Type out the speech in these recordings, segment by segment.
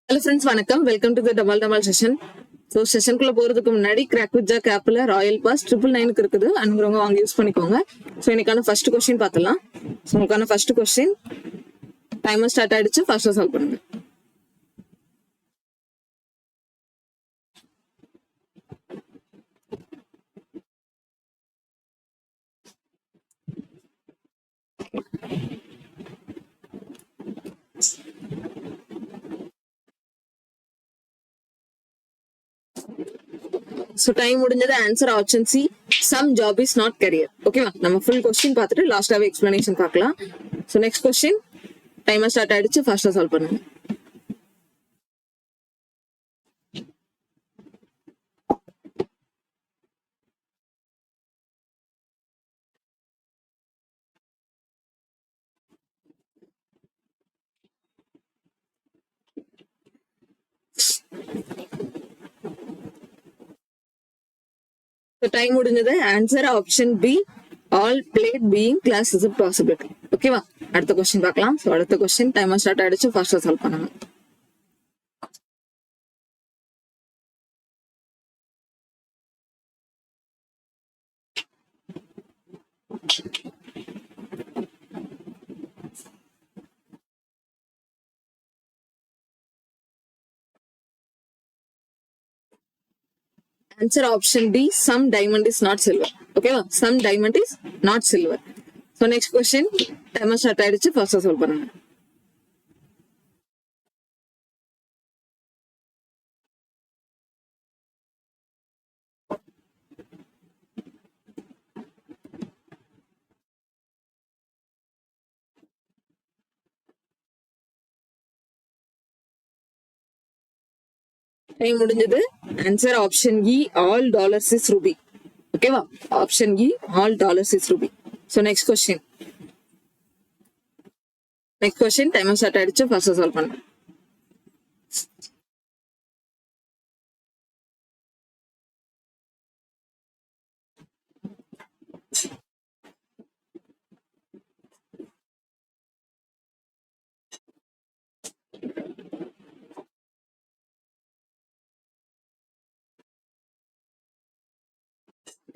Hello friends, வணக்கம். Welcome to the double session. So செஷனுக்குள்ள போறதுக்கு முன்னாடி கிராக் வித் ஜாக் ஆப்ல ராயல் பாஸ் 999 இருக்குது. அனுப்புறவங்க வாங்க யூஸ் பண்ணிக்கோங்க. ஸோ இன்னைக்கான ஃபர்ஸ்ட் கொஸ்டின் பார்த்துலாம். ஸோ உங்களுக்கான ஃபர்ஸ்ட் கொஸ்டின் டைமர் ஸ்டார்ட் ஆயிடுச்சு. ஃபர்ஸ்டா சால்வ் பண்ணுங்க. ஸோ டைம் முடிஞ்சது. Answer option C, some job is not career. ஓகேவா? நம்ம ஃபுல் கொஸ்டின் பார்த்துட்டு லாஸ்டாவே எக்ஸ்பிளனேஷன் பார்க்கலாம். So next question timer start ஆயிடுச்சு. ஃபர்ஸ்டா சால்வ் பண்ணுங்க. டைம் முடிஞ்சது. Answer option B, all plate being class is possibility. ஓகேவா? அடுத்த கொஸ்டின் பார்க்கலாம். ஸோ அடுத்த கொஸ்டின் டைமர் ஸ்டார்ட் ஆயிடுச்சு. ஃபர்ஸ்டா சால்வ் பண்ணுங்க. Answer option D, some diamond is not silver. Okay, some diamond is not silver. So next question, timer start ஆயிடுச்சு. ஃபர்ஸ்டா solve பண்ணுங்க. டைம் முடிஞ்சது. Answer option E, all dollars is ruby. ஓகேவா? Option E, all dollars is ruby. So next question timer start ஆயிடுச்சு. ஃபர்ஸ்டா solve பண்ணுங்க.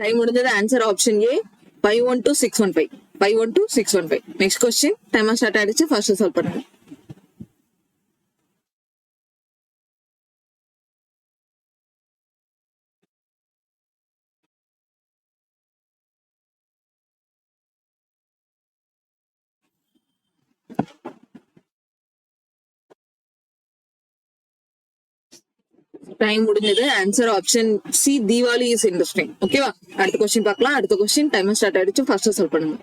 Time முடிஞ்சது. Answer option A, 512,615. 512,615. Next question timer start ஆயிடுச்சு. ஃபர்ஸ்டா சால்வ் பண்ணுங்க. டைம் முடிஞ்சது. Answer option C, Deepavali is interesting. ஓகேவா? அடுத்த கொஸ்டின் பார்க்கலாம். அடுத்த கொஸ்டின் டைமர் ஸ்டார்ட் ஆயிடுச்சு. ஃபர்ஸ்டா சால்வ் பண்ணுங்க.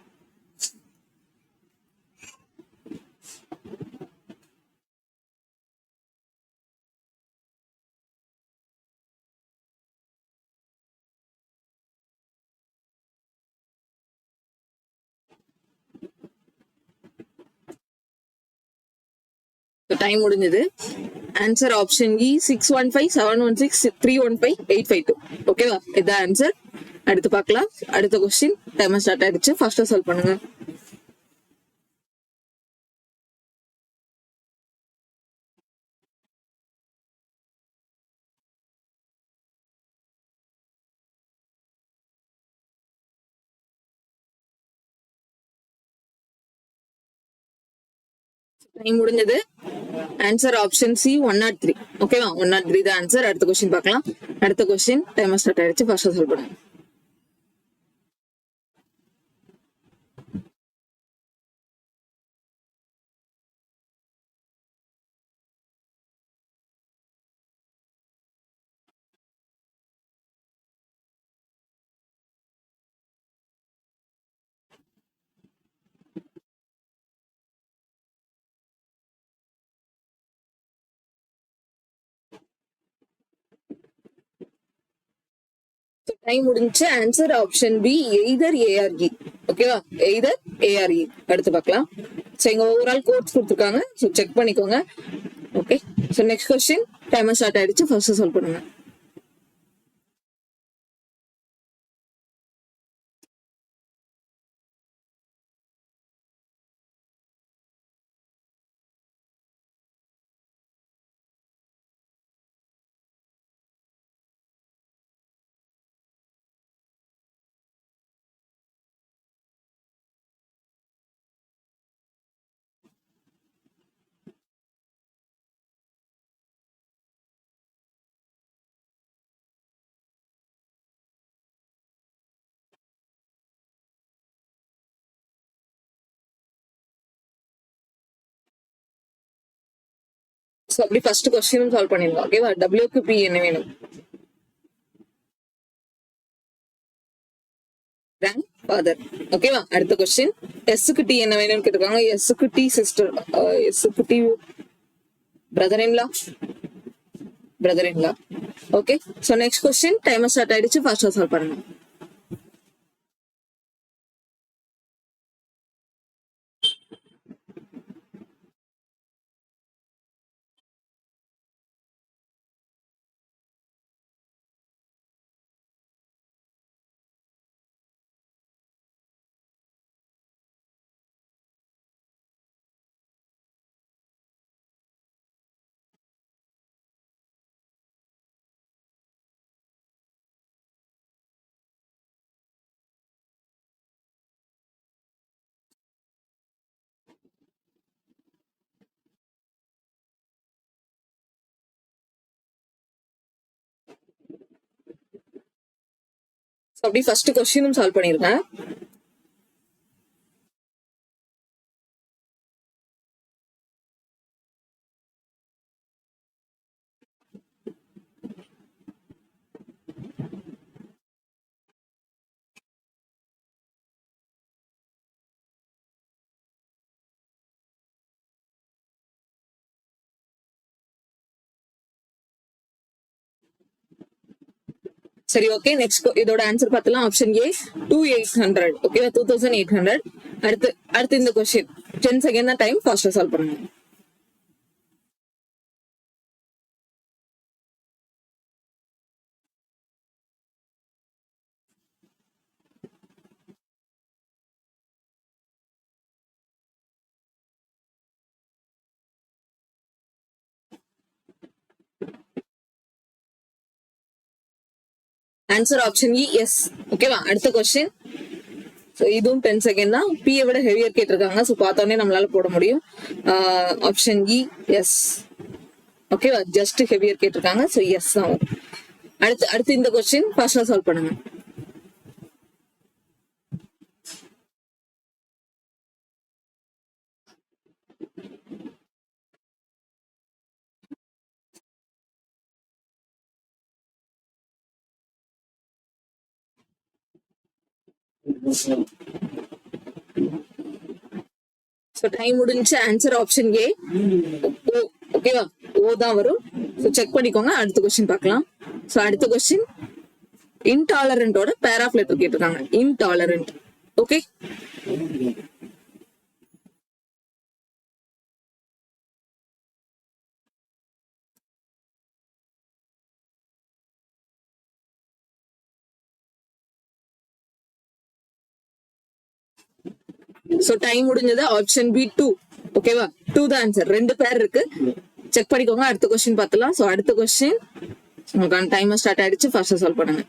டைம் முடிஞ்சது. ஆன்சர் ஆப்ஷன் இ, 615,716,315,852. ஓகேவா? இதான் ஆன்சர். அடுத்து பார்க்கலாம். அடுத்த கொஸ்டின் டைமர் ஸ்டார்ட் ஆயிடுச்சு. ஃபர்ஸ்டா சால்வ் பண்ணுங்க. டைம் முடிஞ்சது. Answer option C, 103. ஓகேவா? 103 தான் ஆன்சர். அடுத்த கொஸ்டின் பார்க்கலாம். அடுத்த கொஸ்டின் டைமர் ஸ்டார்ட் ஆயிடுச்சு. ஃபர்ஸ்டா சால்வ் பண்ணுங்க. டைம் முடிஞ்சு. Answer option B, either A R E. ஓகேவா? Either A R E. அடுத்து பார்க்கலாம். ஸோ இங்க ஓவரால் கோர்ஸ் கொடுத்துருக்காங்க. ஸோ செக் பண்ணிக்கோங்க. Okay. So next question timer start ஆயிடுச்சு. ஃபர்ஸ்ட் சால்வ் பண்ணுங்க. ஸோ அப்படி ஃபர்ஸ்ட் கொஸ்டினும் சால்வ் பண்ணிடலாம். ஓகேவா? டபிள்யூக்கு பி என்ன வேணும்? Grand father. ஓகேவா? அடுத்த கொஸ்டின் எஸ்க்கு டி என்ன வேணும்னு கேட்டிருக்காங்க. எஸ்க்கு டி சிஸ்டர், எஸ்க்கு T brother in law, brother in law. Okay, so next question timer start ஆயிடுச்சு, ஃபாஸ்டா சால்வ் பண்ணுங்க. அப்படி ஃபர்ஸ்ட் கொஸ்டினும் சால்வ் பண்ணிருக்கேன். சரி, ஓகே, நெக்ஸ்ட் இதோட ஆன்சர் பார்த்தலாம். Option A 2800. ஓகேவா? 2800. அடுத்து அடுத்து இந்த கொஸ்டின் 10 செகண்ட் தான் டைம், ஃபாஸ்டா சால்வ் பண்ணுங்க. Answer option E S. ஓகேவா? அடுத்த கொஸ்டின், ஸோ இதுவும் 10 செகண்ட் தான். பியை விட ஹெவியர் கேட்டிருக்காங்க, ஸோ பார்த்தோன்னே நம்மளால போட முடியும். Option E S. ஓகேவா? ஜஸ்ட் ஹெவியர் கேட்டிருக்காங்க, ஸோ எஸ் தான் வரும். அடுத்து அடுத்து இந்த கொஸ்டின் ஃபாஸ்டா சால்வ் பண்ணுங்க. ஸோ டைம் முடிஞ்சு. Answer option A O. ஓகேவா? ஓ தான் வரும். ஸோ செக் பண்ணிக்கோங்க. அடுத்த கொஸ்டின் பார்க்கலாம். ஸோ அடுத்த கொஸ்டின் இன்டாலரண்டோட பேர் ஆஃப் லெட்டர் கேட்டிருக்காங்க. இன்டாலரண்ட். ஓகே, ஸோ டைம் முடிஞ்சது. Option B 2. ஓகேவா? 2 தான் ஆன்சர். 2 பேர் இருக்கு, செக் பண்ணிக்கோங்க. அடுத்த கொஸ்டின் பார்த்தலாம். ஸோ அடுத்த கொஸ்டின் உங்களுக்கான டைமர் ஸ்டார்ட் ஆயிடுச்சு, ஃபாஸ்டா சால்வ் பண்ணுங்க.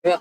ஓகேவா?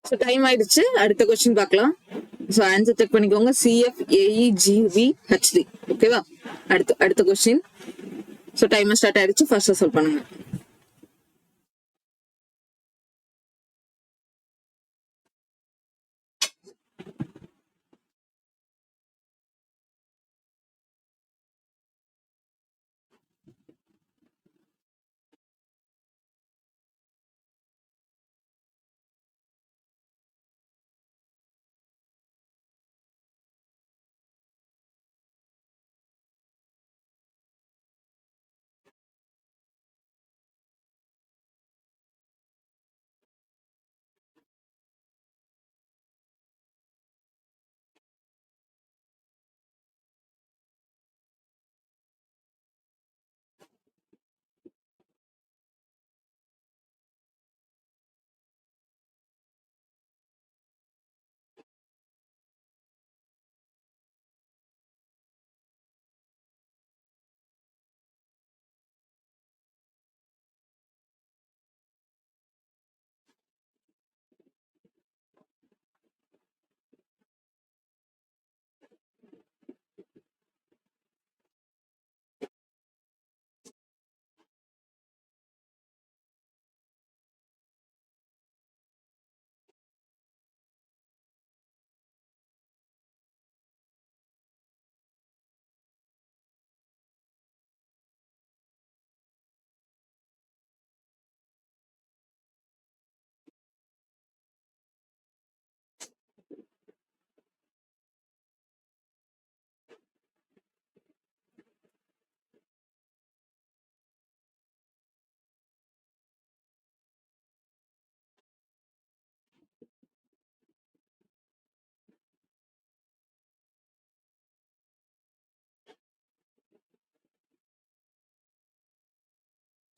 ஸோ டைம் ஆயிடுச்சு, அடுத்த கொஸ்டின் பார்க்கலாம். ஸோ ஆன்சர் செக் பண்ணிக்கோங்க. CFAEGVHD. ஓகேவா? அடுத்த கொஸ்டின். ஸோ டைமர் ஸ்டார்ட் ஆயிடுச்சு, ஃபர்ஸ்ட் சால்வ் பண்ணுங்க.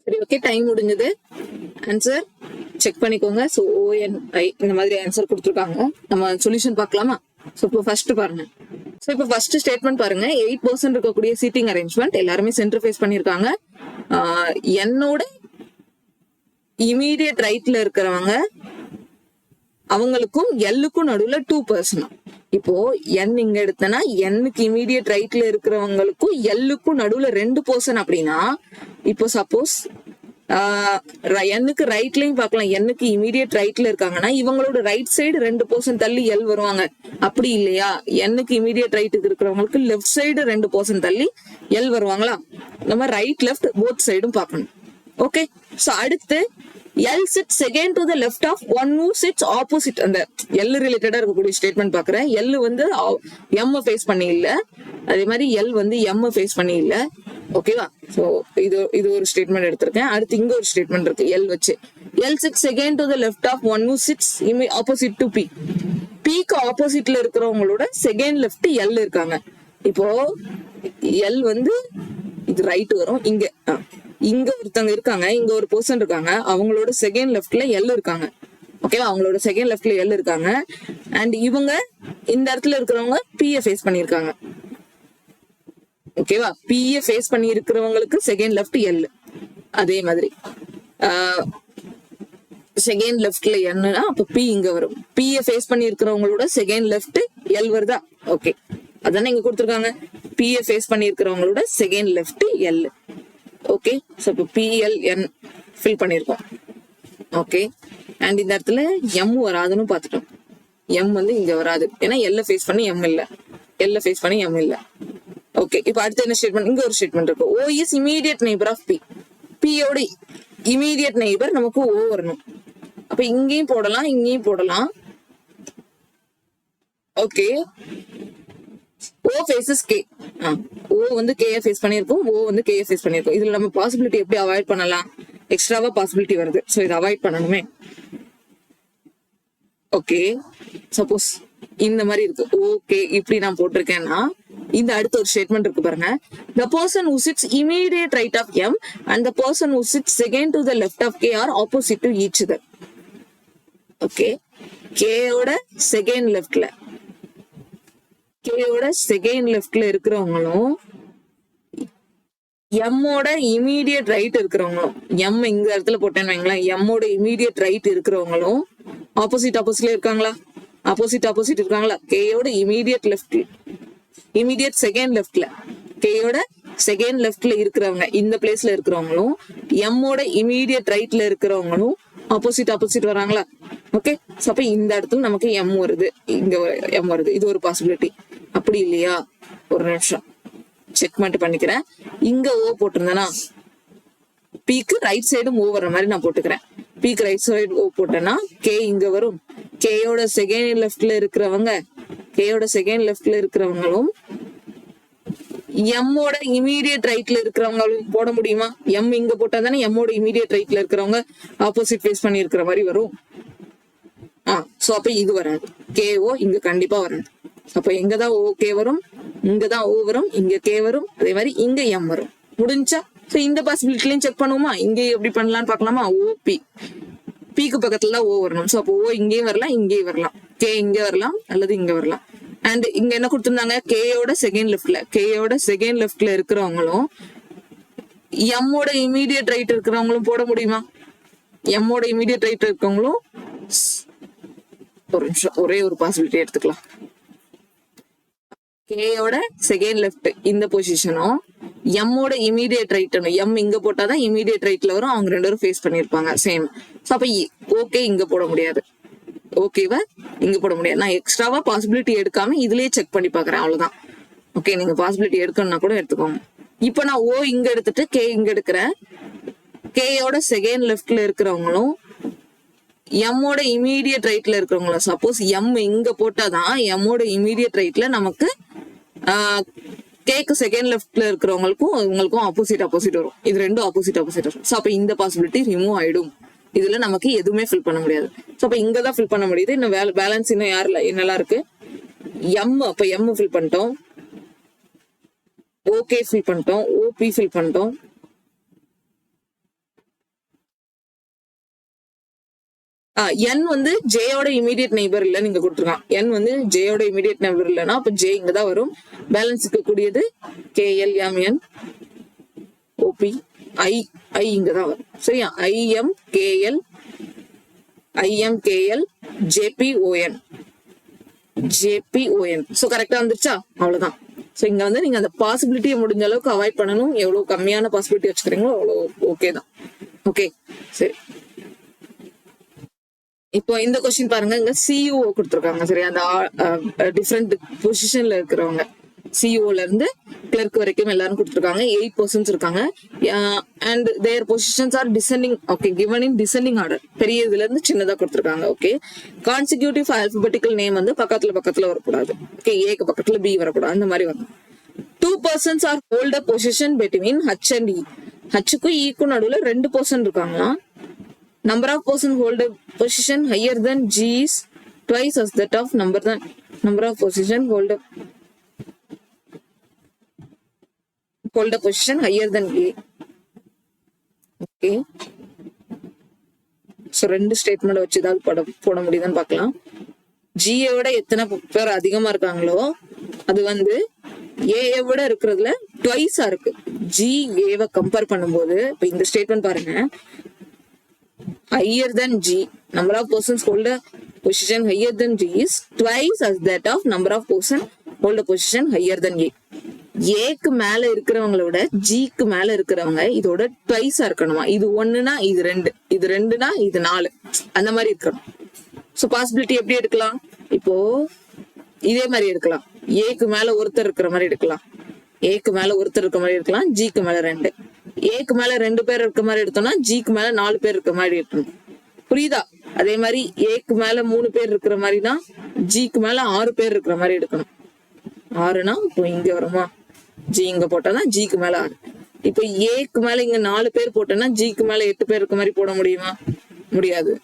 சரி, ஓகே, டைம் முடிஞ்சது. ஆன்சர் செக் பண்ணிக்கோங்க. ஸோ ONI இந்த மாதிரி ஆன்சர் கொடுத்துருக்காங்க. நம்ம சொல்யூஷன் பார்க்கலாமா? ஸோ இப்போ ஃபர்ஸ்ட் பாருங்க. ஸோ இப்போ ஃபர்ஸ்ட் ஸ்டேட்மெண்ட் பாருங்க. 8% இருக்கக்கூடிய சீட்டிங் அரேஞ்ச்மெண்ட் எல்லாருமே சென்டர் ஃபேஸ் பண்ணியிருக்காங்க. என்னோட இமீடியட் ரைட்ல இருக்கிறவங்க அவங்களுக்கும் எல்லுக்கும் நடுவுல 2%. இப்போ என் இங்க எடுத்தனா எண்ணுக்கு இமீடியட் ரைட்ல இருக்கிறவங்களுக்கும் எல்லுக்கும் நடுவுல 2% அப்படின்னா, இப்போ சப்போஸ் எண்ணுக்கு ரைட்லயும் பார்க்கலாம். எண்ணுக்கு இமீடியட் ரைட்ல இருக்காங்கன்னா இவங்களோட ரைட் சைடு 2% தள்ளி எல் வருவாங்க. அப்படி இல்லையா, எண்ணுக்கு இமீடியட் ரைட்டுக்கு இருக்கிறவங்களுக்கு லெஃப்ட் சைடு 2% தள்ளி எல் வருவாங்களா? நம்ம ரைட் லெஃப்ட் போத் சைடும் பார்க்கணும். ஓகே, சோ அடுத்து L sits second to the left of one who sits opposite. அந்த L ரிலேட்டடா இருக்கக்கூடிய ஸ்டேட்மெண்ட் பாக்குறேன். L வந்து M ஃபேஸ் பண்ணி இல்ல, அதே மாதிரி L வந்து M ஃபேஸ் பண்ணி இல்ல. ஓகேவா? சோ இது ஒரு ஸ்டேட்மெண்ட் எடுத்திருக்கேன். அடுத்து இங்க ஒரு ஸ்டேட்மெண்ட் இருக்கு L வச்சு. L sits second to the left of one who sits opposite to P. Pக்கு ஆப்போசிட்ல இருக்கிறவங்களோட செகண்ட் லெஃப்ட் L இருக்காங்க. இப்போ L வந்து இது ரைட் வரும். இங்க ஒருத்தவங்க இருக்காங்க, இங்க ஒரு பர்சன் இருக்காங்க, அவங்களோட செகண்ட் லெஃப்ட்ல எல் இருக்காங்க. ஓகேவா? அவங்களோட செகண்ட் லெஃப்ட்ல எல் இருக்காங்க. அண்ட் இவங்க இந்த இடத்துல இருக்கிறவங்க பிஏ ஃபேஸ் பண்ணிருக்காங்க. ஓகேவா? பிஏ ஃபேஸ் பண்ணி இருக்கிறவங்களுக்கு செகண்ட் லெஃப்ட் எல். அதே மாதிரி செகண்ட் லெஃப்ட்ல என்னன்னா அப்ப பி இங்க வரும். பிஏ ஃபேஸ் பண்ணி இருக்கிறவங்களோட செகண்ட் லெஃப்ட் எல் வருதா? ஓகே, அதானே இங்க கொடுத்துருக்காங்க. பிஏ ஃபேஸ் பண்ணி இருக்கிறவங்களோட second left L. Okay, so இப்போ PLN ஃபில் பண்ணிருக்கோம். ஓகே, அண்ட் இந்த இடத்துல M வராதுன்னு பார்த்துட்டோம். M வந்து இங்க வராது, ஏன்னா L ஃபேஸ் பண்ணி M இல்ல, L ஃபேஸ் பண்ணி M இல்ல. ஓகே, இப்போ அடுத்து என்ன ஸ்டேட்மெண்ட்? இங்க ஒரு ஸ்டேட்மெண்ட் இருக்கு. O is immediate neighbor of P. P யோட இமீடியட் நெய்பர் நமக்கு O வரணும். அப்ப இங்கேயும் போடலாம், இங்கேயும் போடலாம். Okay, O faces K. O வந்து K ஃபேஸ் பண்ணிருக்கும், O வந்து K ஃபேஸ் பண்ணிருக்கும். இதுல நம்ம பாசிபிலிட்டி எப்படி அவாய்ட் பண்ணலாம்? எக்ஸ்ட்ராவா பாசிபிலிட்டி வருது, சோ இதை அவாய்ட் பண்ணணுமே. ஓகே, சப்போஸ் இந்த மாதிரி இருக்கு. ஓகே, இப்படி நான் போட்டிருக்கேன்னா இந்த அடுத்த ஒரு ஸ்டேட்மெண்ட் இருக்கு பாருங்க. The person who sits immediate right of M and the person who sits second to the left of K are opposite to each other. Okay, K ஓட செகண்ட் லெஃப்ட்ல கேயோட செகண்ட் லெஃப்ட்ல இருக்கிறவங்களும் எம்மோட இமீடியட் ரைட் இருக்கிறவங்களும், M இந்த இடத்துல போட்டேன்னு வைங்களேன், எம்மோட immediate right இருக்கிறவங்களும் ஆப்போசிட் ஆப்போசிட்ல இருக்காங்களா? ஆப்போசிட் ஆப்போசிட் இருக்காங்களா? கேயோட இமீடியட் லெஃப்ட், இமீடியட் செகண்ட் லெஃப்ட்ல, கேயோட செகண்ட் லெஃப்ட்ல இருக்கிறவங்க இந்த பிளேஸ்ல இருக்கிறவங்களும் எம்மோட இமீடியட் ரைட்ல இருக்கிறவங்களும் ஆப்போசிட் ஆப்போசிட் வராங்களா? ஓகே, அப்ப இந்த இடத்துல நமக்கு எம் வருது, இங்க எம் வருது. இது ஒரு பாசிபிலிட்டி. அப்படி இல்லையா? ஒரு நிமிஷம் செக் மட்டும் பண்ணிக்கிறேன். இங்க ஓ போட்டிருந்தேனா பீக்கு ரைட் சைடும் ஓ வர்ற மாதிரி நான் போட்டுக்கிறேன். பீக்கு ரைட் சைடு ஓ போட்டேன்னா கே இங்க வரும். கேயோட செகண்ட் லெஃப்ட்ல இருக்கிறவங்க, கேயோட செகண்ட் லெஃப்ட்ல இருக்கிறவங்களும் எம்மோட இமீடியட் ரைட்ல இருக்கிறவங்களும் போட முடியுமா? எம் இங்க போட்டா தானே எம்மோட இமீடியட் ரைட்ல இருக்கிறவங்க ஆப்போசிட் ஃபேஸ் பண்ணி இருக்கிற மாதிரி வரும். சோ அப்ப இது வராது. கேஓ இங்க கண்டிப்பா வராது. அப்ப எங்கதான் ஓகே வரும், இங்கதான் ஓ வரும், இங்க கே வரும், அதே மாதிரி இங்க எம் வரும். முடிஞ்சா? சோ இந்த பாசிபிலிட்டிலையும் செக் பண்ணுவோமா? இங்க எப்படி பண்ணலாம்னு பாக்கலாமா? ஓபி, பிக்கு பக்கத்துல ஓ வரணும். சோ அப்போ ஓ இங்கேயும் வரலாம், இங்கேயும் வரலாம், கே இங்க வரலாம் அல்லது இங்க வரலாம். அண்ட் இங்க என்ன கொடுத்திருந்தாங்க? கேயோட செகண்ட் லெஃப்ட்ல, கேயோட செகண்ட் லெஃப்ட்ல இருக்கிறவங்களும் எம்மோட இமீடியட் ரைட் இருக்கிறவங்களும் போட முடியுமா? எம்மோட இமீடியட் ரைட் இருக்கிறவங்களும் ஒரு நிமிஷம் ஒரே ஒரு பாசிபிலிட்டி எடுத்துக்கலாம். கேயோட செகண்ட் லெஃப்ட் இந்த பொசிஷனும் எம்மோட இமீடியட் ரைட், எம் இங்க போட்டாதான் இமீடியட் ரைட்ல வரும். அவங்க ரெண்டு பேரும் ஃபேஸ் பண்ணிருப்பாங்க சேம். அப்ப ஓகே இங்க போட முடியாது, ஓகேவா இங்க போட முடியாது. நான் எக்ஸ்ட்ராவா பாசிபிலிட்டி எடுக்காம இதுலயே செக் பண்ணி பாக்குறேன், அவ்வளவுதான். ஓகே, நீங்க பாசிபிலிட்டி எடுக்கணும்னா கூட எடுத்துக்கோங்க. இப்ப நான் ஓ இங்க எடுத்துட்டு கே இங்க எடுக்கிறேன். கேயோட செகண்ட் லெஃப்ட்ல இருக்கிறவங்களும் எம்மோட இமீடியட் ரைட்ல இருக்கிறவங்களும், சப்போஸ் எம் இங்க போட்டாதான் எம்மோட இமீடியட் ரைட்ல நமக்கு கேக்கு செகண்ட் லெஃப்ட்ல இருக்கிறவங்களுக்கும் இவங்களுக்கும் ஆப்போசிட் ஆப்போசிட் வரும். இது ரெண்டும் ஆப்போசிட் ஆப்போசிட் வரும். சோ அப்ப இந்த பாசிபிலிட்டி ரிமூவ் ஆயிடும். இதுல நமக்கு எதுவுமே ஃபில் பண்ண முடியாது. சோ அப்ப இங்கதான் ஃபில் பண்ண முடியுது. இன்னும் பேலன்ஸ் இன்னும் யாருல என்னெல்லாம் இருக்கு? எம், அப்ப எம் ஃபில் பண்ணிட்டோம், ஓகே ஃபில் பண்ணிட்டோம், ஓபி ஃபில் பண்ணிட்டோம். என் வந்து ஜேயோட இமீடியட் நெய்பர் இல்ல நீங்க கொடுத்துருக்கான். என் வந்து ஜேயோட இமீடியட் நெய்பர் இல்லைன்னா அப்ப ஜே இங்கதான் வரும். பேலன்ஸ் இருக்கக்கூடியது K L, M N, O P, I, I இங்கதான் வரும். சரியா? I M K L, I M K L, J B O N, J B O N. So கரெக்டா வந்துருச்சா? அவ்வளவுதான். சோ இங்க வந்து நீங்க அந்த பாசிபிலிட்டியை முடிஞ்ச அளவுக்கு அவாய்ட் பண்ணணும். எவ்வளவு கம்மியான பாசிபிலிட்டி வச்சுக்கிறீங்களோ அவ்வளவு ஓகே தான். ஓகே, சரி. இப்போ இந்த கொஸ்டின் பாருங்க, இங்க சிஇஓ கொடுத்துருக்காங்க. சரி, அந்த டிஃப்ரெண்ட் பொசிஷன்ல இருக்கிறவங்க, சிஇஓல இருந்து கிளர்க் வரைக்கும் எல்லாரும் கொடுத்துருக்காங்க. 8 பர்சன்ஸ் இருக்காங்க. And their positions are descending. Okay, given in descending order. பெரிய இதுல இருந்து சின்னதா கொடுத்துருக்காங்க. ஓகே, கான்சிக்யூட்டிவ் ஆல்பபெட்டிக்கல் நேம் வந்து பக்கத்துல பக்கத்துல வரக்கூடாது. ஓகே, ஏக்கு பக்கத்துல பி வரக்கூடாது, அந்த மாதிரி வரும். 2 persons are hold a position between H and E. ஹச்சுக்கும் ஈக்கும் நடுவுல 2 person இருக்காங்களா? Number of person hold a position higher than G is twice as that of number of position hold a position higher than A. Okay. So ரெண்டு statement வச்சு ஏதாவது போட முடியுதுன்னு பார்க்கலாம். ஜியை விட எத்தனை பேர் அதிகமா இருக்காங்களோ அது வந்து ஏ விட இருக்கிறதுல ட்வைஸா இருக்கு. ஜி ஏவை கம்பேர் பண்ணும்போது இப்ப இந்த ஸ்டேட்மெண்ட் பாருங்க, higher than G, number of persons hold a position higher than G is twice as that of number of person hold a position higher than A. ஏக்கு மேல இருக்கிறவங்களோட ஜிக்கு மேல இருக்கிறவங்க இதோட ட்வைஸா இருக்கணுமா? இது ஒண்ணுனா இது 2, இது 2னா இது 4, அந்த மாதிரி இருக்கணும். சோ பாசிபிலிட்டி எப்படி எடுக்கலாம்? இப்போ இதே மாதிரி எடுக்கலாம். ஏக்கு மேல ஒருத்தர் இருக்கிற மாதிரி எடுக்கலாம், ஏக்கு மேல ஒருத்தர் இருக்க மாதிரி இருக்கலாம், ஜிக்கு மேல 2. ஏக்கு மேல 2 பேர் இருக்க மாதிரி எடுத்தோம்னா ஜிக்கு மேல 4 பேர் இருக்க மாதிரி இருக்கணும். புரியுதா? அதே மாதிரி ஏக்கு மேல 3 பேர் இருக்கிற மாதிரினா ஜிக்கு மேல 6 பேர் இருக்கிற மாதிரி எடுக்கணும். 6னா இப்போ இங்க வருமா? ஜி இங்க போட்டாதான் ஜிக்கு மேல 6. இப்ப ஏக்கு மேல இங்க 4 பேர் போட்டோம்னா ஜிக்கு மேல 8 பேர் இருக்க மாதிரி போட முடியுமா? முடியாது.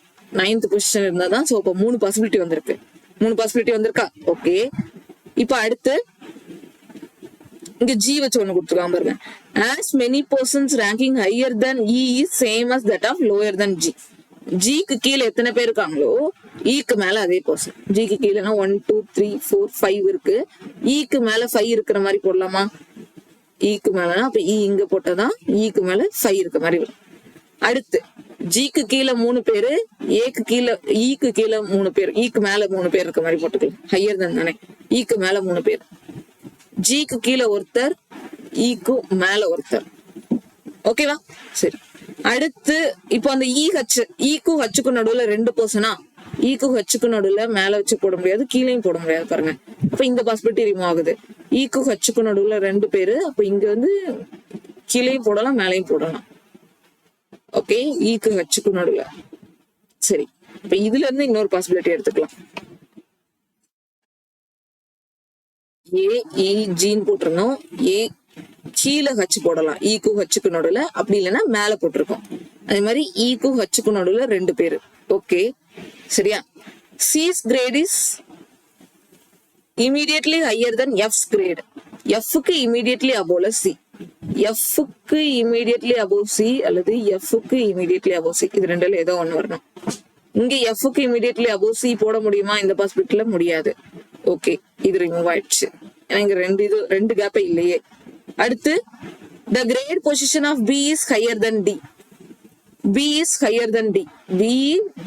9th பொசிஷன் இருந்தாதான். சோ இப்ப 3 பாசிபிலிட்டி வந்திருக்கு. 3 பாசிபிலிட்டி வந்திருக்கா? ஓகே. இப்ப அடுத்து இங்க ஜி வச்சு ஒண்ணு கொடுத்துருக்காங்க பாருங்க. As many persons ranking higher than E is same as that of lower than G. ஜிக்கு கீழே எத்தனை பேர் இருக்காங்களோ ஈக்கு மேல அதே பர்சன். ஜிக்கு கீழேனா 1 2 3 4 5 இருக்கு. ஈக்கு மேல 5 இருக்கிற மாதிரி போடலாமா? ஈக்கு மேலனா அப்ப ஈ இங்க போட்டாதான் ஈக்கு மேல 5 இருக்க மாதிரி வரும். அடுத்து ஜிக்கு கீழே 3 பேரு, ஏக்கு கீழே ஈக்கு கீழே 3 பேர், ஈக்கு மேல 3 பேர் இருக்க மாதிரி போட்டுக்கலாம். ஹையர் தான் தானே, ஈக்கு மேல 3 பேர், ஜிக்கு கீழே ஒருத்தர், ஈக்கு மேல ஒருத்தர். ஓகேவா? சரி. அடுத்து இப்போ அந்த ஈக்கு ஹச்சுக்கு நடுவுல 2 பர்சனா, ஈக்கு ஹச்சுக்கு நடுவுல மேல வச்சு போட முடியாது, கீழேயும் போட முடியாது பாருங்க. அப்ப இந்த பாசிபிலிட்டி ரிமூவ் ஆகுது. ஈக்கு ஹச்சுக்கு நடுவுல 2 பேரு, அப்ப இங்க வந்து கீழேயும் போடலாம் மேலையும் போடலாம். ஓகே, ஈக்கு ஹச்சுக்கு நடுவுல. சரி, இப்ப இதுல இருந்து இன்னொரு பாசிபிலிட்டி எடுத்துக்கலாம். ஜின்னு போட்டிருந்தோம், ஏ கீழே ஹச்சு போடலாம், ஈக்கு ஹச்சுக்கு நடுவுல. அப்படி இல்லைன்னா மேல போட்டிருக்கோம். அதே மாதிரி ஈக்கு ஹச்சுக்கு நடுவுல 2 பேரு. ஓகே, சரியா? C's grade is immediately higher than F's grade. Fக்கு immediately above C. Fக்கு immediately above C அல்லது Fக்கு immediately above C. இது ரெண்டுல ஏதோ ஒண்ணு வரணும். இங்க Fக்கு immediately above C போட முடியுமா? இந்த பாசிபிலிட்டில முடியாது. ஓகே, இது ரிமூவ் ஆயிடுச்சு. ஏன்னா இங்க ரெண்டு கேப் இல்லையே. அடுத்து the grade position of B is higher than D. B is higher than D. B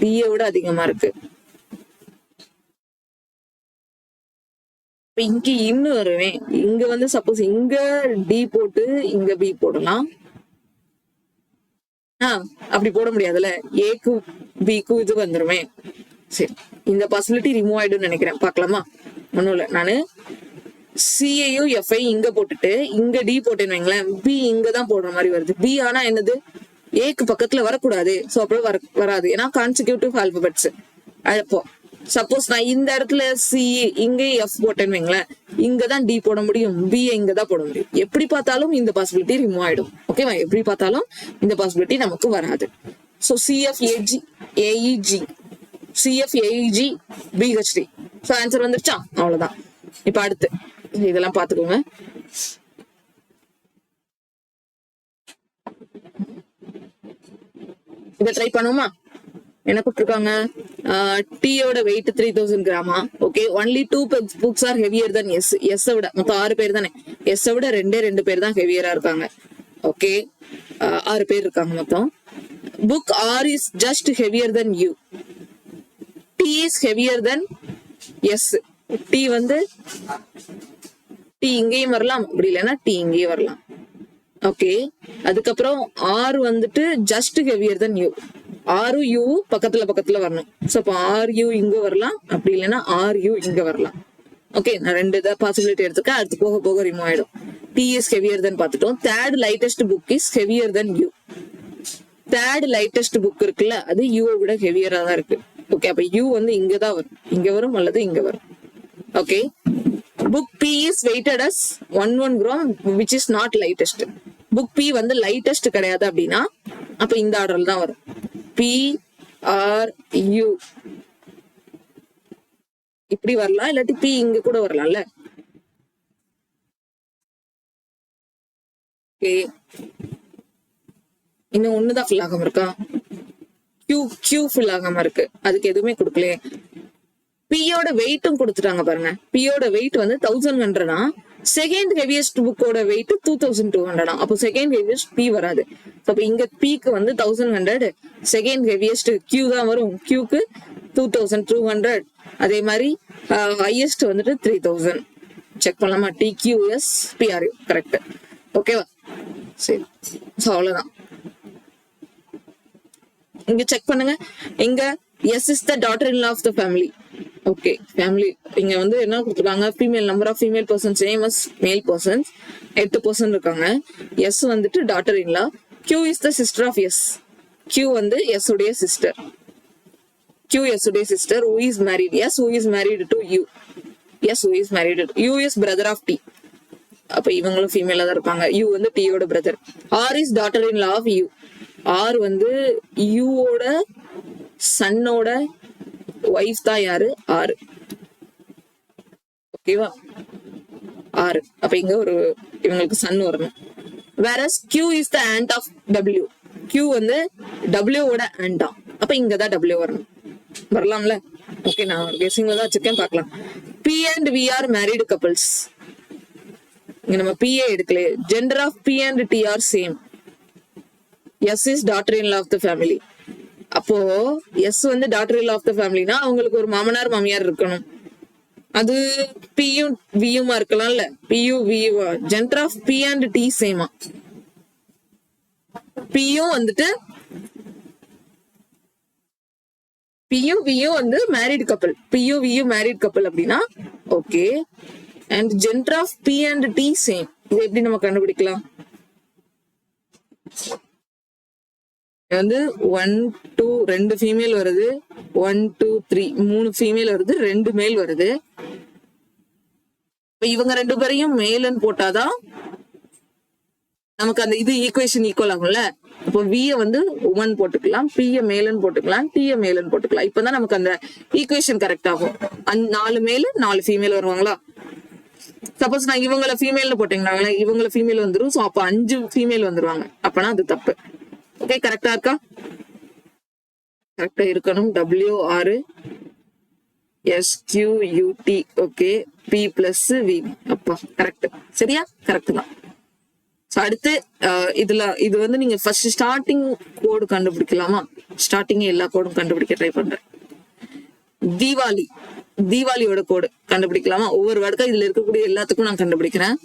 D விட அதிகமா இருக்கு. இங்க இன்னும் வருவேன். இங்க வந்து சப்போஸ் இங்க டி போட்டு இங்க பி போடலாம். அப்படி போட முடியாதுல்ல, ஏக்கு பிக்கு இது வந்துருமே. சரி, இந்த பாசிபிலிட்டி ரிமூவ் ஆயிடும்னு நினைக்கிறேன். பாக்கலாமா? ஒண்ணும் இல்ல, நானு சிஐயும் எஃப்ஐ இங்க போட்டுட்டு இங்க டி போட்டேன்னு வைங்களேன், பி இங்கதான் போடுற மாதிரி வருது. பி ஆனா என்னது, ஏக்கு பக்கத்துல வரக்கூடாது. சோ அப்புறம் வராது, ஏன்னா கான்சிக்யூட்டிவ் ஆல்பபெட்ஸ். அப்போ சப்போஸ் நான் இந்த இடத்துல சி இங்க எஃப் போட்டேன்னு வைங்களேன், இங்கதான் டி போட முடியும், பி இங்கதான் போட முடியும். எப்படி பார்த்தாலும் இந்த பாசிபிலிட்டி ரிமூவ் ஆயிடும். ஓகேவா? எப்படி பார்த்தாலும் இந்த பாசிபிலிட்டி நமக்கு வராது. So C F A G A E G, C F A E G P H D. So answer வந்துருச்சா? அவ்வளவுதான். இப்ப அடுத்து இதெல்லாம் பாத்துக்கோங்க. இதை ட்ரை பண்ணுவோமா? என்ன கொடுத்துருக்காங்க? டீயோட வெயிட் 3000 கிராமா. Okay, only 2 books are heavier than S. S விட மொத்தம் 6 பேர் தானே, எஸ் விட 2 பேர் தான் ஹெவியரா இருக்காங்க. ஓகே, 6 பேர் இருக்காங்க மொத்தம். Book R is just heavier than U. T is heavier than S. T வந்து டி இங்கேயும் வரலாம், அப்படி இல்லைன்னா டி இங்கேயும் வரலாம். ஓகே, அதுக்கப்புறம் ஆர் வந்துட்டு just heavier than you. Are you பக்கத்துல வரணும். சோ அப்ப ஆர் யூ இங்க வரலாம், அப்படி இல்லைன்னா ஆர் யூ இங்க வரலாம். ஓகே, நான் 2 பாசிபிலிட்டி எடுத்துக்கேன். அடுத்து போக போக ரிமூவ் ஆயிடும். டி இஸ் ஹெவியர் than பார்த்துட்டோம். Third lightest book is heavier than you. Third lightest book இருக்குல்ல, அது யூ விட ஹெவியரா தான் இருக்கு. ஓகே, அப்ப யூ வந்து இங்கதான் வரும், இங்க வரும் அல்லது இங்க வரும். Okay, book P is weighted as 1 gram which is not lightest. Book P வந்து லைட்டஸ்ட் கிடையாது அப்படின்னா அப்ப இந்த ஆர்டர்ல தான் வரும். பி ஆர் யூ இப்படி வரலாம், இல்லாட்டி பி இங்க கூட வரலாம்ல. இன்னும் ஒண்ணுதான் ஃபில் ஆகாம இருக்கா? கியூ ஃபில் ஆகாம இருக்கு, அதுக்கு எதுவுமே கொடுக்கல. பியோட வெயிட்டும் கொடுத்துட்டாங்க பாருங்க. பியோட வெயிட் வந்து 1100 செகண்ட் ஹெவியஸ்ட் புக்கோட வெயிட் 2200. அப்போ செகண்ட் ஹெவியஸ்ட் பி வராது. அப்ப இங்க பிக்கு வந்து 1100, செகண்ட் ஹெவியஸ்ட் கியூ தான் வரும். கியூக்கு 2200. அதே மாதிரி ஹையஸ்ட் வந்துட்டு 3000. செக் பண்ணலாமா? T Q S P R U correct. ஓகேவா? சரி, அவ்வளவுதான். இங்க செக் பண்ணுங்க. இங்க S is the daughter in law of the family. Okay, family இங்க வந்து என்ன கொடுத்துருக்காங்க? Female number of female persons same as male persons 8% இருக்காங்க. எஸ் வந்துட்டு daughter in law. Q is the sister of S. Q வந்து S உடைய sister. Q S உடைய sister. Who is married? S who is married to you. S who is married to U is brother of T. அப்ப இவங்களும் ஃபீமேலா தான் இருப்பாங்க. U வந்து டீயோட brother. R is daughter in law of U. R வந்து யூவோட சன்னோட ஒய்ஃப் தான் யாரு? ஆறு. ஓகேவா? ஆறு. அப்ப இங்க ஒரு இவங்களுக்கு சன் வரணும். Whereas Q is the aunt of W. Q வந்து டபிள்யூவோட ஆண்டா. அப்ப இங்கதான் டபிள்யூ வரணும். வரலாம்ல? ஓகே, நான் கெஸிங்ல தான் வச்சிருக்கேன், பார்க்கலாம். P and V are married couples. இங்க நம்ம பிஏ எடுக்கல. Gender of P and T are same. S is daughter in law of the family. அப்போ எஸ் வந்து daughter in law of the ஃபேமிலினா அவங்களுக்கு ஒரு மாமனார் மாமியார் இருக்கணும். அது பியும் வியுமா இருக்கலாம்ல. பியு வியுவா. Gender of P and T சேமா. பியும் வந்துட்டு பியும் வியும் வந்து மேரிட் கப்பல். பியும் வியும் மேரிட் கப்பல் அப்படின்னா okay. And gender of P and T same. இது எப்படி நம்ம கண்டுபிடிக்கலாம்? வந்து 1 2 2 ஃபீமேல் வருது, 1 2 3 3 ஃபீமேல் வருது, 2 மேல் வருது. இப்ப இவங்க 2 பேரையும் மேலன்னு போட்டாதான் நமக்கு அந்த இது ஈக்குவேஷன் ஈக்குவல் ஆகும்ல. இப்போ விய வந்து உமன் போட்டுக்கலாம், பிய மேலன்னு போட்டுக்கலாம், டிய மேலன்னு போட்டுக்கலாம். இப்பதான் நமக்கு அந்த ஈக்குவேஷன் கரெக்ட் ஆகும். 4 மேல் 4 ஃபீமேல் வருவாங்களா? சப்போஸ் நான் இவங்கள ஃபீமேல்னு போட்டீங்கன்னா இவங்கள ஃபீமேல் வந்துரும். சோ அப்ப 5 ஃபீமேல் வந்துருவாங்க. அப்பனா அது தப்பு. ஓகே, கரெக்டா இருக்கா? கரெக்டா இருக்கணும். WR SQUT. Okay, P plus V. அப்பா கரெக்ட். சரியா? கரெக்ட் தான். அடுத்து இது வந்து நீங்க ஃபர்ஸ்ட் ஸ்டார்டிங் கோடு கண்டுபிடிக்கலாமா? ஸ்டார்டிங் எல்லா கோடும் கண்டுபிடிக்க ட்ரை பண்றேன். தீபாவளியோட கோடு கண்டுபிடிக்கலாமா? ஒவ்வொரு வேர்டுக்கா இதுல இருக்கக்கூடிய எல்லாத்துக்கும் நான் கண்டுபிடிக்கிறேன்.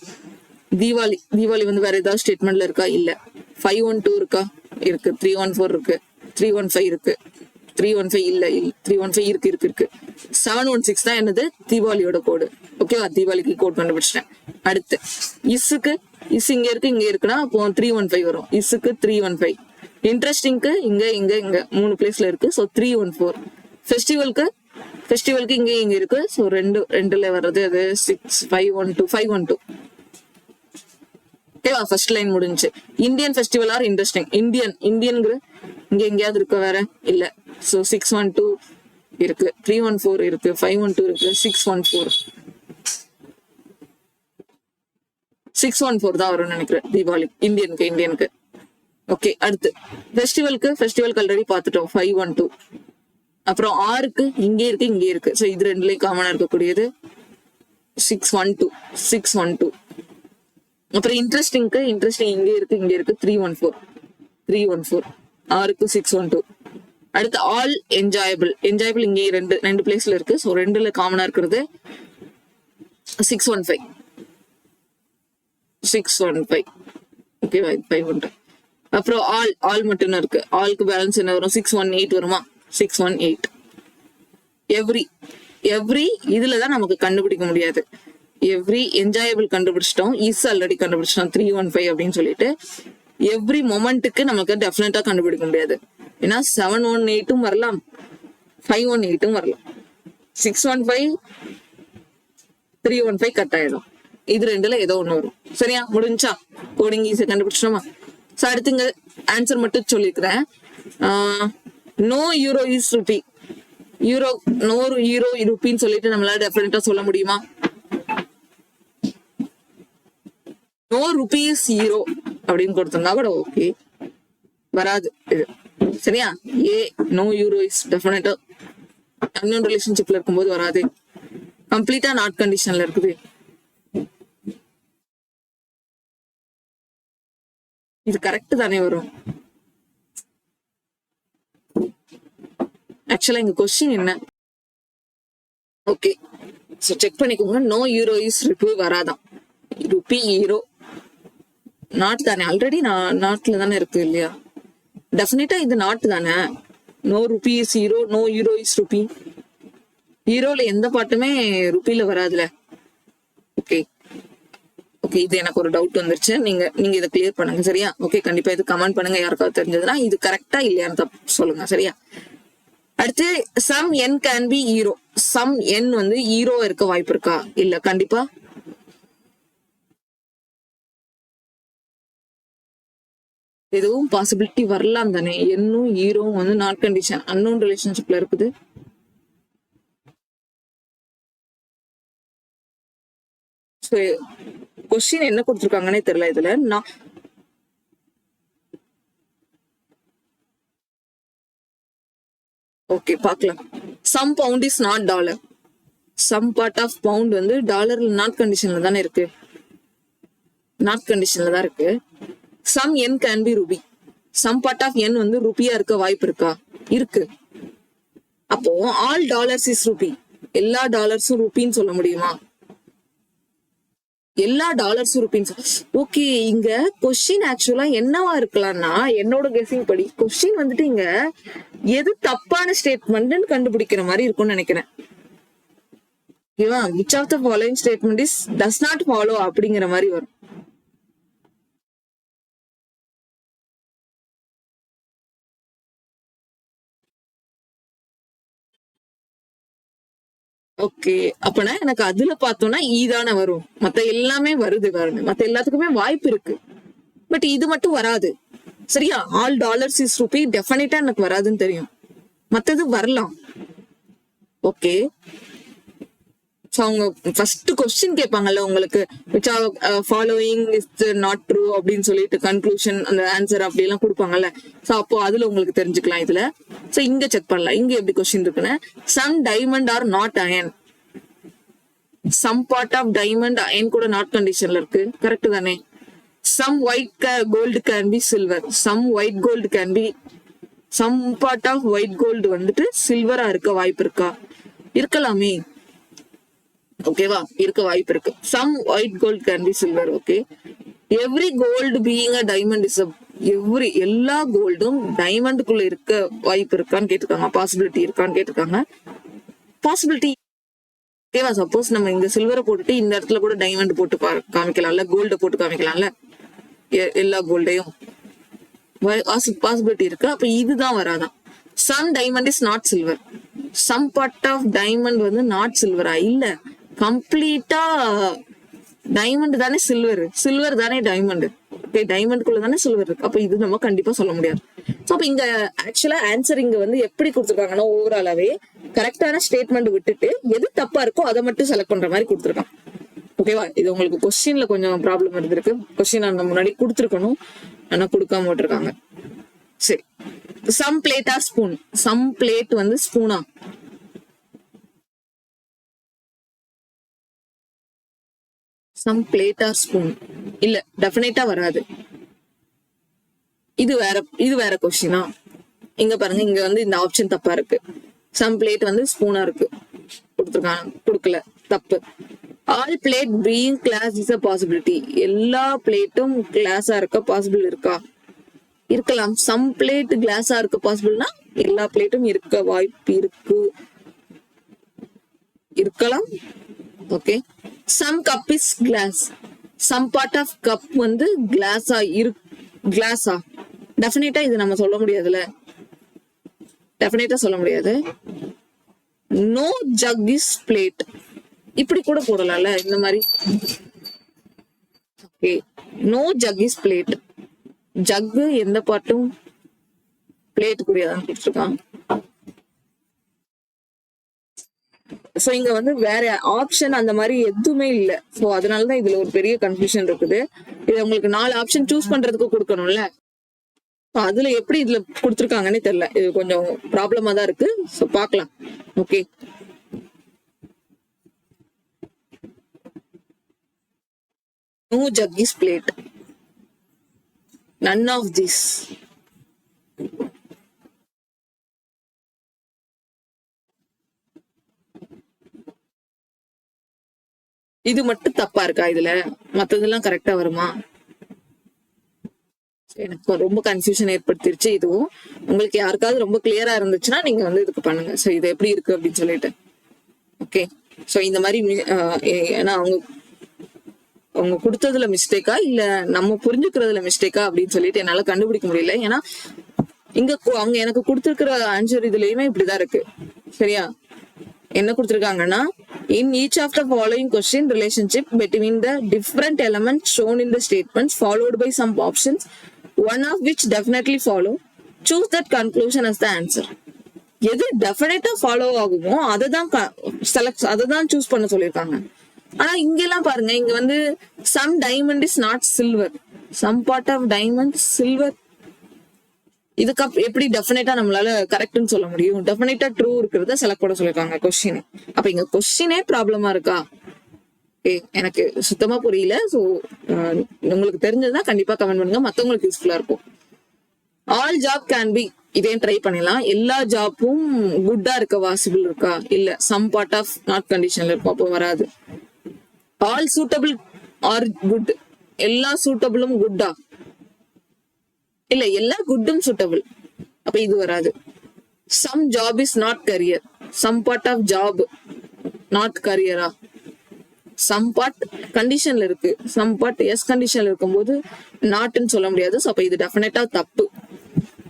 தீபாவளி வந்து வேற ஏதாவது ஸ்டேட்மெண்ட்ல இருக்கா? இல்ல. 512 இருக்கா? இருக்கு. 314 இருக்கு. 315 இருக்கு. 315 இல்ல. 315 இருக்கு. 716 தான் என்னது? தீபாவளியோட கோடு. ஓகேவா? தீபாவளிக்கு கோட் கண்டுபிடிச்சிட்டேன். அடுத்து இஸ் இங்க இருக்குன்னா அப்போ 315 வரும். இஸ்க்கு 315. இன்ட்ரெஸ்டிங்க்கு இங்க 3 பிளேஸ்ல இருக்கு. சோ 314. ஃபெஸ்டிவலுக்கு இங்க இருக்கு. சோ ரெண்டுல வர்றது அது 512. ஓகேவா? ஃபர்ஸ்ட் லைன் முடிஞ்சு. Indian festival are interesting. இந்தியன்ங்கிற இங்க எங்கேயாவது இருக்க வேற இல்ல. சோ 612 இருக்கு, 314 இருக்கு, 512 இருக்கு, 614 தான் வரும்னு நினைக்கிறேன். தீபாவளி இந்தியனுக்கு. ஓகே, அடுத்து ஃபெஸ்டிவலுக்கு ஆல்ரெடி பார்த்துட்டோம். 512. அப்புறம் ஆருக்கு இங்க இருக்கு. சோ இது ரெண்டுலயும் காமனா இருக்கக்கூடியது 612. அப்புறம் இன்ட்ரெஸ்டிங் இங்க இருக்கு 314. ஆருக்கு 612. அடுத்து ஆல் என்ஜாயபிள் இங்கே ரெண்டு பிளேஸ்ல இருக்கு. சோ ரெண்டுல காமனா இருக்கிறது 615. ஓகேவா? 512. அப்புறம் ஆல் மட்டும் இருக்கு. ஆல்க்கு பேலன்ஸ் என்ன வரும்? 618 வருமா? 618. எவ்ரி இதுலதான் நமக்கு கண்டுபிடிக்க முடியாது. எவ்ரி என்ஜாயபிள் கண்டுபிடிச்சிட்டோம். இஸ் ஆல்ரெடி கண்டுபிடிச்சிட்டோம் 315 அப்படின்னு சொல்லிட்டு. எவ்ரி மொமெண்ட்டுக்கு நமக்கு டெஃபினட்டா கண்டுபிடிக்க முடியாது. ஏன்னா 718 வரலாம், 518 வரலாம். 615 315 கட் ஆயிடும். இது ரெண்டுல ஏதோ ஒண்ணு வரும். சரியா? முடிஞ்சா கோடிங் ஈஸியா கண்டுபிடிச்சிட்டோமா? சோ அடுத்துங்க ஆன்சர் மட்டும் சொல்லிக்கிறேன். No euro is ruby. No euro ருபின்னு சொல்லிட்டு நம்மளால டெஃபினட்டா சொல்ல முடியுமா? நோ ருபீஸ் ஹீரோ அப்படின்னு கொடுத்திருந்தா கூட ஓகே, வராது இது. சரியா? நோ யூரோ இஸ் டெஃபினட்டா அன்னோன் ரிலேஷன்ஷிப்ல இருக்கும்போது வராது. கம்ப்ளீட்டா நாட் கண்டிஷன்ல இருக்குது. இது கரெக்ட் தானே வரும்? ஆக்சுவலா எங்க கொஸ்டின் என்ன? ஓகே, சோ செக் பண்ணிக்கோங்க. நோ யூரோ இஸ் ருபி வராதான். ருபி ஹீரோ நாட் தானே? ஆல்ரெடி நாட்ல தானே இருக்கு இல்லையா? டெஃபினட்டா இது நாட் தானே. No ruby is hero, no euro is ruby. ஹீரோல எந்த பாட்டுமே ருபில வராதுல. ஓகே, இது எனக்கு ஒரு டவுட் வந்துருச்சு. நீங்க இதை கிளியர் பண்ணுங்க. சரியா? ஓகே, கண்டிப்பா இது கமெண்ட் பண்ணுங்க. யாருக்காவது தெரிஞ்சதுன்னா இது கரெக்டா இல்லையான்னு சொல்லுங்க. சரியா? அடுத்து some N can be hero. Some N வந்து ஹீரோ இருக்க வாய்ப்பு இருக்கா? இல்ல. கண்டிப்பா எதுவும் பாசிபிலிட்டி வரலாம் தானே. என்னும் ஹீரோவும் வந்து நாட் கண்டிஷன் அன்னோன் ரிலேஷன்ஷிப்ல இருக்குது. கொஸ்டின் என்ன கொடுத்துருக்காங்கன்னே தெரியல இதுல. ஓகே, பாக்கலாம். Some pound is not dollar. Some part of pound வந்து டாலர்ல நாட் கண்டிஷன்ல தானே இருக்கு. நாட் கண்டிஷன்ல தான் இருக்கு. Some n can be rupee. Some part of n வந்து ருபியா இருக்க வாய்ப்பு இருக்கா? இருக்கு. அப்போ ஆல் டாலர்ஸ் இஸ் ருபி. எல்லா டாலர்ஸும் ருபின்னு சொல்ல முடியுமா? எல்லா டாலர்ஸும் ருபின்னு. ஓகே, இங்க கொஸ்டின் ஆக்சுவலா என்னவா இருக்கலாம்னா, என்னோட கெஸிங் படி கொஸ்டின் வந்துட்டு இங்க எது தப்பான ஸ்டேட்மெண்ட் கண்டுபிடிக்கிற மாதிரி இருக்கும்னு நினைக்கிறேன். ஓகேவா? Which of the following statement is does not follow அப்படிங்கிற மாதிரி வரும். ஓகே, அப்பனா எனக்கு அதுல பார்த்தோம்னா ஈதான வரும். மத்த எல்லாமே வருது பாருங்க, மத்த எல்லாத்துக்குமே வாய்ப்பு இருக்கு. பட் இது மட்டும் வராது. சரியா? ஆல் டாலர்ஸ் இஸ் ருபி டெஃபினட்டா எனக்கு வராதுன்னு தெரியும். மத்தது வரலாம். ஓகே, சோ அவங்க ஃபர்ஸ்ட் கொஸ்டின் கேட்பாங்கல்ல உங்களுக்கு, which are following is not true அப்படின்னு சொல்லிட்டு கன்க்ளூஷன் அந்த ஆன்சர் அப்படி எல்லாம் கொடுப்பாங்கல்ல. சோ அப்போ அதுல உங்களுக்கு தெரிஞ்சுக்கலாம் இதுல. சோ இங்க செக் பண்ணலாம். இங்க எப்படி கொஸ்டின் இருக்குன்னு, some diamond are not iron. Some part of diamond iron கூட நாட் கண்டிஷன்ல இருக்கு. கரெக்ட் தானே? Some white gold can be silver. Some white gold can be, some part of white gold வந்துட்டு சில்வரா இருக்க வாய்ப்பு இருக்கா? இருக்கலாமே. ஓகேவா? இருக்க வாய்ப்பு இருக்கு. Some white gold can be silver. Okay, every gold being a diamond is எல்லா கோல்டும் டைமண்டுக்குள்ள இருக்க வாய்ப்பு இருக்கான்னு கேட்டிருக்காங்க. பாசிபிலிட்டி இருக்கான்னு கேட்டிருக்காங்க. பாசிபிலிட்டி. ஓகேவா? சப்போஸ் நம்ம இங்க சில்வரை போட்டுட்டு இந்த இடத்துல கூட டைமண்ட் போட்டு காமிக்கலாம்ல, கோல்ட போட்டு காமிக்கலாம்ல, எல்லா கோல்டையும். பாசிபிலிட்டி இருக்கு. அப்ப இதுதான் வராதான். Some diamond is not silver. Some part of diamond வந்து நாட் சில்வரா? இல்ல, கம்ப்ளீட்டா டைமண்ட் தானே சில்வர், சில்வர் தானே டைமண்ட். ஓகே, டைமண்ட்குள்ள தானே சில்வர் இருக்கு. அப்ப இது நம்ம கண்டிப்பா சொல்ல முடியாது. சோ அப்ப இங்க ஆக்சுவலா ஆன்சர் இங்க வந்து எப்படி கொடுத்துருக்காங்கன்னா, ஓவராலாவே கரெக்டான ஸ்டேட்மெண்ட் விட்டுட்டு எது தப்பா இருக்கோ அதை மட்டும் செலக்ட் பண்ற மாதிரி கொடுத்துருக்கான். ஓகேவா? இது உங்களுக்கு கொஸ்டின்ல கொஞ்சம் ப்ராப்ளம் இருந்திருக்கு. கொஸ்டின் அந்த முன்னாடி கொடுத்துருக்கணும், ஆனா கொடுக்காம விட்டுருக்காங்க. சரி, some plate are spoon. Some plate வந்து ஸ்பூனா? சம் பிளேட் ஆர் ஸ்பூன் இல்ல, டெஃபினட்டா வராது. இது வேற கொஸ்டினா? இங்க பாருங்க, இங்க வந்து இந்த ஆப்ஷன் தப்பா இருக்கு. சம் பிளேட் வந்து ஸ்பூனா இருக்கு கொடுத்துருக்காங்க, கொடுக்கல, தப்பு. All plate being class is a possibility. எல்லா பிளேட்டும் கிளாஸா இருக்க பாசிபிள் இருக்கா? இருக்கலாம். சம் பிளேட் கிளாஸா இருக்க பாசிபிள்னா எல்லா பிளேட்டும் இருக்க வாய்ப்பு இருக்கு, இருக்கலாம். Okay, some cup is glass. Some part of cup வந்து கிளாஸா? டெஃபினட்டா இது நம்ம சொல்ல முடியாதுல்ல, டெஃபினட்டா சொல்ல முடியாது. No jug is plate. இப்படி கூட போடலாம்ல இந்த மாதிரி. Okay, no jug is plate. ஜக்கு எந்த பார்ட்டும் பிளேட்டுக்குரியதான் கொடுத்துருக்கான். சோ இங்க வந்து வேற ஆப்ஷன் அந்த மாதிரி எதுவுமே இல்ல. சோ அதனாலதான் இதுல ஒரு பெரிய கன்ஃபியூஷன் இருக்குது. இது உங்களுக்கு 4 ஆப்ஷன் சூஸ் பண்றதுக்கு கொடுக்கணும்ல. அதுல எப்படி இதுல கொடுத்துருக்காங்கன்னே தெரியல. இது கொஞ்சம் ப்ராப்ளமா தான் இருக்கு. சோ பாக்கலாம். Okay, no jug is plate. None of this. இது மட்டும் தப்பா இருக்கா? இதுல மத்ததெல்லாம் கரெக்டா வருமா? எனக்கு ரொம்ப கன்ஃபியூஷன் ஏற்படுத்திருச்சு. இதுவும் உங்களுக்கு யாருக்காவது ரொம்ப கிளியரா இருந்துச்சுன்னா நீங்க வந்து இதுக்கு பண்ணுங்க. சோ இது எப்படி இருக்கு அப்படின்னு சொல்லிட்டு. ஓகே, சோ இந்த மாதிரி ஏன்னா அவங்க கொடுத்ததுல மிஸ்டேக்கா இல்ல நம்ம புரிஞ்சுக்கிறதுல மிஸ்டேக்கா அப்படின்னு சொல்லிட்டு என்னால கண்டுபிடிக்க முடியல. ஏன்னா இங்க அவங்க எனக்கு கொடுத்துருக்கிற ஆன்சர் இதுலயுமே இப்படிதான் இருக்கு. சரியா? என்ன கொடுத்துருக்காங்கன்னா, in each of the following question relationship between the different elements shown in the statements followed by some options, one of which definitely follow, choose that conclusion as the answer. எது டெஃபினட்டா follow ஆகுமோ அததான் choose பண்ண சொல்லியிருக்காங்க. ஆனா இங்க எல்லாம் பாருங்க, இங்க வந்து some diamond is not silver, some part of diamond silver. இதுக்கு எப்படி டெஃபினட்டா நம்மளால கரெக்ட்னு சொல்ல முடியும்? டெஃபினட்டா ட்ரூ இருக்கிறத செலக்ட் பண்ண சொல்லிருக்காங்க கொஸ்டின். அப்ப இங்க கொஸ்டினே ப்ராப்ளமா இருக்கா? எனக்கு சுத்தமா புரியல. ஸோ உங்களுக்கு தெரிஞ்சதுன்னா கண்டிப்பா கமெண்ட் பண்ணுங்க, மத்தவங்களுக்கு யூஸ்ஃபுல்லா இருக்கும். ஆல் ஜாப் கேன் பி, இதையும் ட்ரை பண்ணலாம். எல்லா ஜாப்பும் குட்டா இருக்க வாசிபிள் இருக்கா? இல்ல, சம் பார்ட் ஆஃப் நாட் கண்டிஷன்ல இருக்கும், அப்போ வராது. ஆல் சூட்டபிள் ஆர் குட், எல்லா சூட்டபிளும் குட்டா? இல்ல, எல்லா குட்டும் சூட்டபிள், அப்ப இது வராது. Some job is not career, some part of job not கரியரா? சம் பார்ட் கண்டிஷன்ல இருக்கு, சம் பார்ட் எஸ் கண்டிஷன்ல இருக்கும்போது நாட்னு சொல்ல முடியாது. அப்ப இது டெஃபினட்டா தப்பு.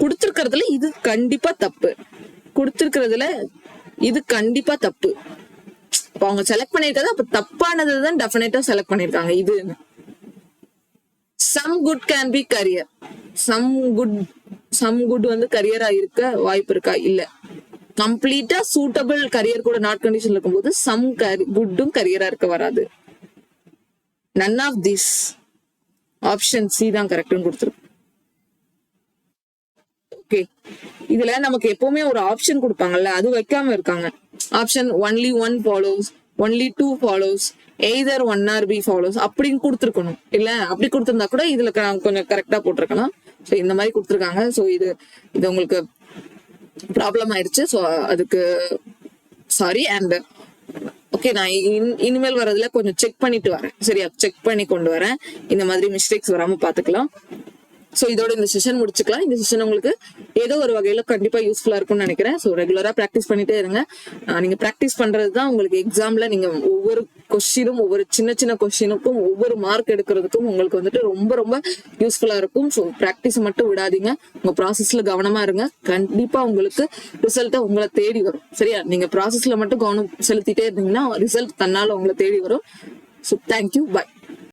கொடுத்திருக்கிறதுல இது கண்டிப்பா தப்பு, கொடுத்திருக்கிறதுல இது கண்டிப்பா தப்பு. அப்ப அவங்க செலக்ட் பண்ணிருக்காது, அப்ப தப்பானதுதான் டெஃபினட்டா செலக்ட் பண்ணிருக்காங்க இது. Some good can be carrier, some good வந்து கரியரா இருக்க வாய்ப்பு இருக்கா? இல்ல. கம்ப்ளீட்டா சூட்டபிள் கரியர் கூட நாட் கண்டிஷன் இருக்கும்போது சம் குட்டும் கரியரா இருக்க வராது. None of this, option C தான் கரெக்ட்னு கொடுத்துருக்கு. ஓகே, இதுல நமக்கு எப்பவுமே ஒரு ஆப்ஷன் கொடுப்பாங்கல்ல, அது வைக்காம இருக்காங்க. Option only one follows, only two follows, either one or B follows அப்படின்னு கொடுத்துருக்கணும். இல்ல, அப்படி கொடுத்திருந்தா கூட இதுல கொஞ்சம் கரெக்டா போட்டிருக்கலாம். ஸோ இந்த மாதிரி கொடுத்துருக்காங்க. ஸோ இது உங்களுக்கு ப்ராப்ளம் ஆயிடுச்சு. ஸோ அதுக்கு சாரி. அண்ட் ஓகே, நான் இனிமேல் வரதுல கொஞ்சம் செக் பண்ணிட்டு வரேன். சரியா, செக் பண்ணி கொண்டு வரேன். இந்த மாதிரி மிஸ்டேக்ஸ் வராம பாத்துக்கலாம். ஸோ இதோட இந்த செஷன் முடிச்சுக்கலாம். இந்த செஷன் உங்களுக்கு ஏதோ ஒரு வகையில கண்டிப்பா யூஸ்ஃபுல்லா இருக்கும்னு நினைக்கிறேன். ஸோ ரெகுலரா ப்ராக்டிஸ் பண்ணிட்டே இருங்க. நீங்க ப்ராக்டிஸ் பண்றதுதான் உங்களுக்கு எக்ஸாம்ல நீங்க ஒவ்வொரு கொஸ்டினும், ஒவ்வொரு சின்ன சின்ன கொஸ்டினுக்கும் ஒவ்வொரு மார்க் எடுக்கிறதுக்கும் உங்களுக்கு வந்துட்டு ரொம்ப ரொம்ப யூஸ்ஃபுல்லா இருக்கும். ஸோ ப்ராக்டிஸ் மட்டும் விடாதீங்க, உங்க ப்ராசஸ்ல கவனமா இருங்க. கண்டிப்பா உங்களுக்கு ரிசல்ட்டை உங்களை தேடி வரும். சரியா, நீங்க ப்ராசஸ்ல மட்டும் கவனம் செலுத்திட்டே இருந்தீங்கன்னா ரிசல்ட் தன்னால உங்களை தேடி வரும். So thank you, by.